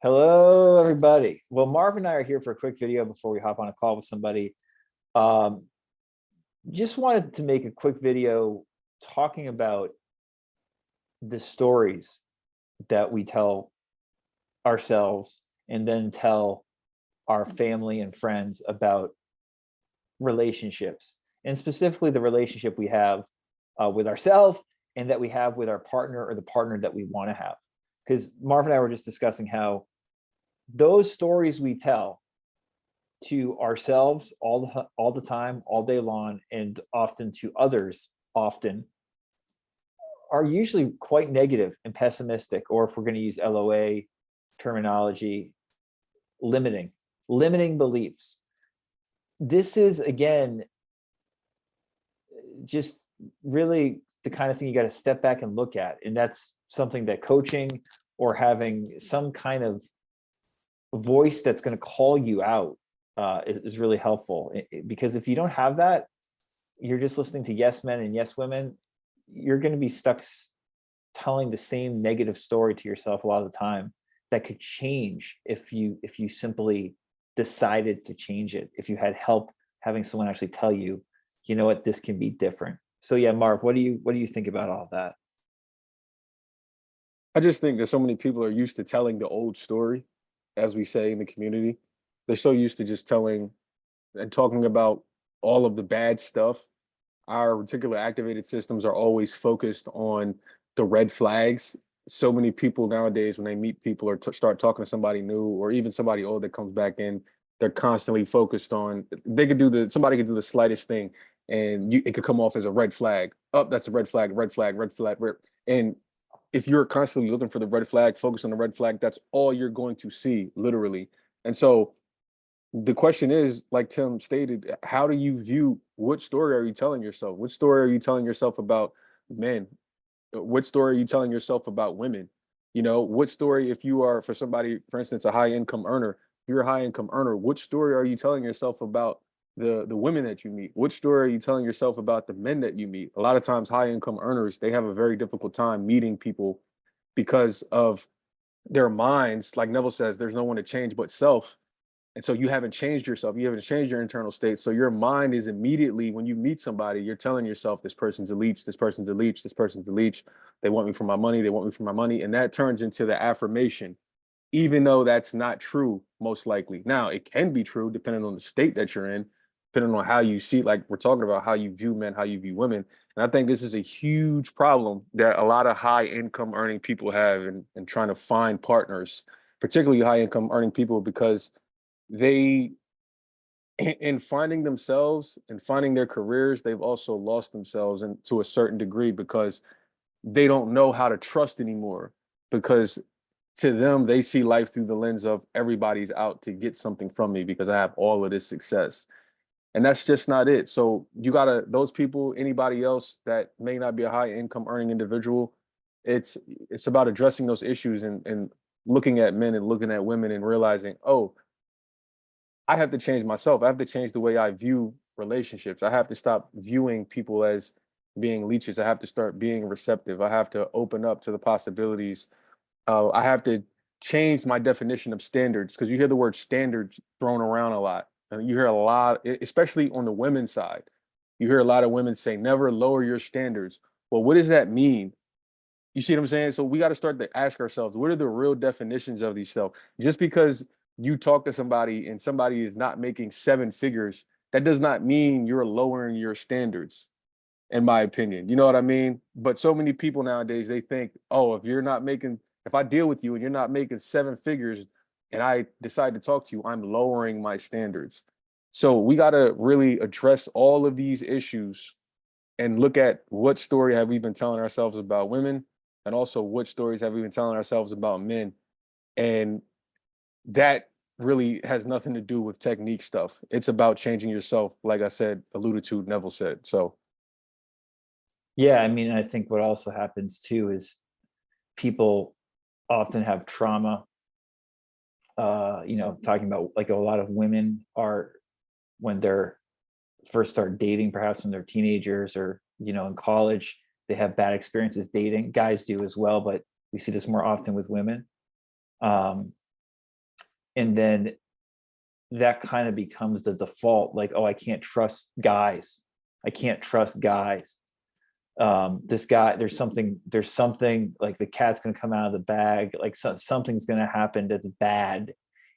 Hello, everybody. Well, Marv and I are here for a quick video before we hop on a call with somebody. Um, just wanted to make a quick video talking about the stories that we tell ourselves and then tell our family and friends about relationships, and specifically the relationship we have with ourselves and that we have with our partner or the partner that we want to have. Because Marv and I were just discussing how those stories we tell to ourselves all the time, all day long, and often to others often are usually quite negative and pessimistic, or if we're going to use LOA terminology, limiting beliefs. This is, again, just really the kind of thing you got to step back and look at. And that's something that coaching or having some kind of voice that's going to call you out is really helpful. Because if you don't have that, you're just listening to yes men and yes women. You're going to be stuck telling the same negative story to yourself a lot of the time that could change if you simply decided to change it. If you had help having someone actually tell you, you know what, this can be different. So yeah, Marv, what do you think about all of that? I just think that so many people are used to telling the old story, as we say in the community. They're so used to just telling and talking about all of the bad stuff. Our reticular activated systems are always focused on the red flags. So many people nowadays, when they meet people or start talking to somebody new, or even somebody old that comes back in, they're constantly focused on, somebody could do the slightest thing and it could come off as a red flag. Oh, that's a red flag, red flag, red flag. And if you're constantly looking for the red flag, focus on the red flag, that's all you're going to see, literally. And so the question is, like Tim stated, how do you view, what story are you telling yourself? What story are you telling yourself about men? What story are you telling yourself about women? You know, what story, if you are, for somebody, for instance, a high income earner, if you're a high income earner, what story are you telling yourself about the women that you meet? What story are you telling yourself about the men that you meet? A lot of times high income earners, they have a very difficult time meeting people because of their minds. Like Neville says, there's no one to change but self. And so you haven't changed yourself. You haven't changed your internal state. So your mind is immediately, when you meet somebody, you're telling yourself, this person's a leech, this person's a leech, this person's a leech. They want me for my money. They want me for my money. And that turns into the affirmation, even though that's not true, most likely. Now, it can be true depending on the state that you're in, depending on how you see, like we're talking about, how you view men, how you view women. And I think this is a huge problem that a lot of high income earning people have in trying to find partners, particularly high income earning people, because they, in finding themselves and finding their careers, they've also lost themselves, and to a certain degree, because they don't know how to trust anymore, because to them they see life through the lens of everybody's out to get something from me because I have all of this success, and that's just not it. So you gotta, those people, anybody else that may not be a high income earning individual, it's about addressing those issues and looking at men and looking at women and realizing, oh, I have to change myself. I have to change the way I view relationships. I have to stop viewing people as being leeches. I have to start being receptive. I have to open up to the possibilities. I have to change my definition of standards, because you hear the word standards thrown around a lot. And you hear a lot, especially on the women's side. You hear a lot of women say, never lower your standards. Well, what does that mean? You see what I'm saying? So we got to start to ask ourselves, what are the real definitions of these stuff? Just because you talk to somebody and somebody is not making seven figures, that does not mean you're lowering your standards, in my opinion. You know what I mean? But so many people nowadays, they think, oh, if I deal with you and you're not making seven figures and I decide to talk to you, I'm lowering my standards. So we got to really address all of these issues and look at, what story have we been telling ourselves about women, and also what stories have we been telling ourselves about men. And that really has nothing to do with technique stuff. It's about changing yourself, like I said, alluded to, Neville said. So Yeah, I mean, I think what also happens too is people often have trauma. Talking about, like, a lot of women are, when they're first start dating, perhaps when they're teenagers or in college, they have bad experiences dating. Guys do as well, but we see this more often with women. And then that kind of becomes the default, like, oh, I can't trust guys. I can't trust guys. This guy, there's something like the cat's going to come out of the bag, like something's going to happen that's bad.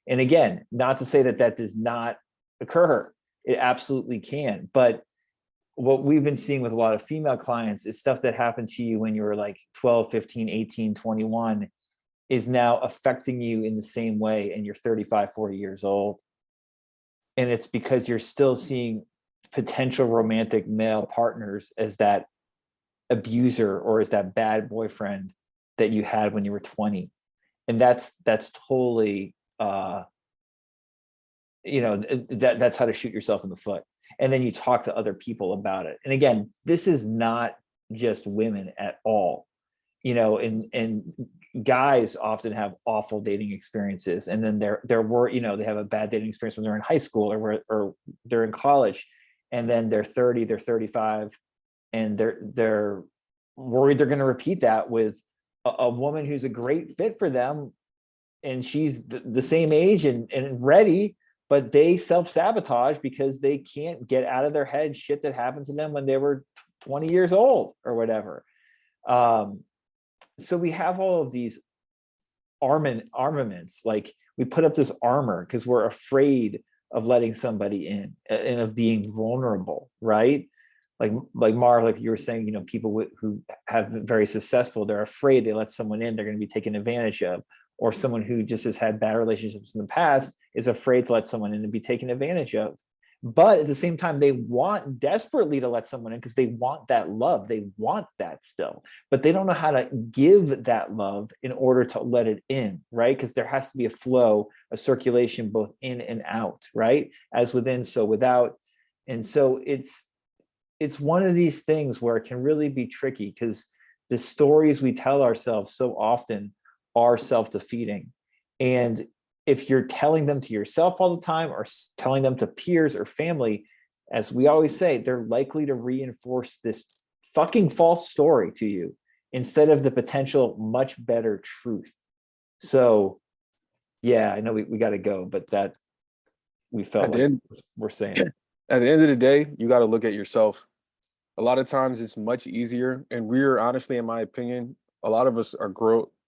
And again, not to say that does not occur. It absolutely can. But what we've been seeing with a lot of female clients is stuff that happened to you when you were like 12, 15, 18, 21 is now affecting you in the same way, and you're 35, 40 years old. And it's because you're still seeing potential romantic male partners as that abuser or as that bad boyfriend that you had when you were 20. And that's totally that's how to shoot yourself in the foot. And then you talk to other people about it. And again, this is not just women at all, and guys often have awful dating experiences, and then they have a bad dating experience when they're in high school or they're in college, and then they're 30, they're 35, and they're worried they're going to repeat that with a woman who's a great fit for them, and she's the same age and ready, but they self-sabotage because they can't get out of their head shit that happened to them when they were 20 years old or whatever. So we have all of these armaments, like we put up this armor because we're afraid of letting somebody in and of being vulnerable, right? Like Marv, like you were saying, people who have been very successful, they're afraid they let someone in, they're going to be taken advantage of. Or someone who just has had bad relationships in the past is afraid to let someone in and be taken advantage of. But at the same time, they want desperately to let someone in because they want that love. They want that still, but they don't know how to give that love in order to let it in, right? Because there has to be a flow, a circulation, both in and out, right? As within, so without. And so it's one of these things where it can really be tricky because the stories we tell ourselves so often are self-defeating. And if you're telling them to yourself all the time or telling them to peers or family, as we always say, they're likely to reinforce this fucking false story to you instead of the potential much better truth. So yeah, I know we got to go, but that we felt like we're saying. At the end of the day, you got to look at yourself. A lot of times it's much easier. And we're honestly, in my opinion, a lot of us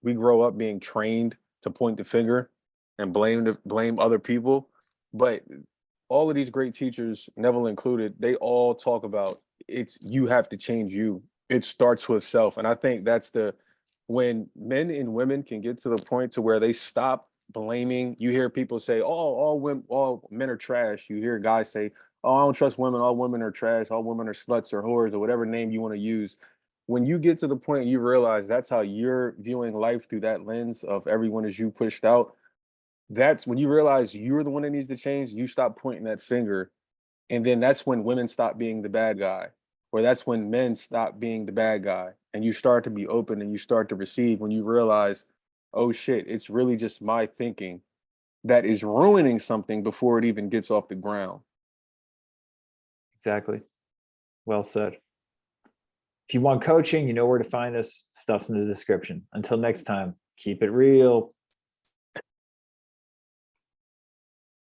we grow up being trained to point the finger and blame other people. But all of these great teachers, Neville included, they all talk about you have to change you. It starts with self. And I think that's when men and women can get to the point to where they stop blaming. You hear people say, "Oh, all men are trash." You hear guys say, "Oh, I don't trust women. All women are trash. All women are sluts or whores," or whatever name you want to use. When you get to the point you realize that's how you're viewing life through that lens of everyone is you pushed out, that's when you realize you're the one that needs to change. You stop pointing that finger. And then that's when women stop being the bad guy, or that's when men stop being the bad guy. And you start to be open and you start to receive when you realize, oh shit, it's really just my thinking that is ruining something before it even gets off the ground. Exactly. Well said. If you want coaching, you know where to find us. Stuff's in the description. Until next time, keep it real.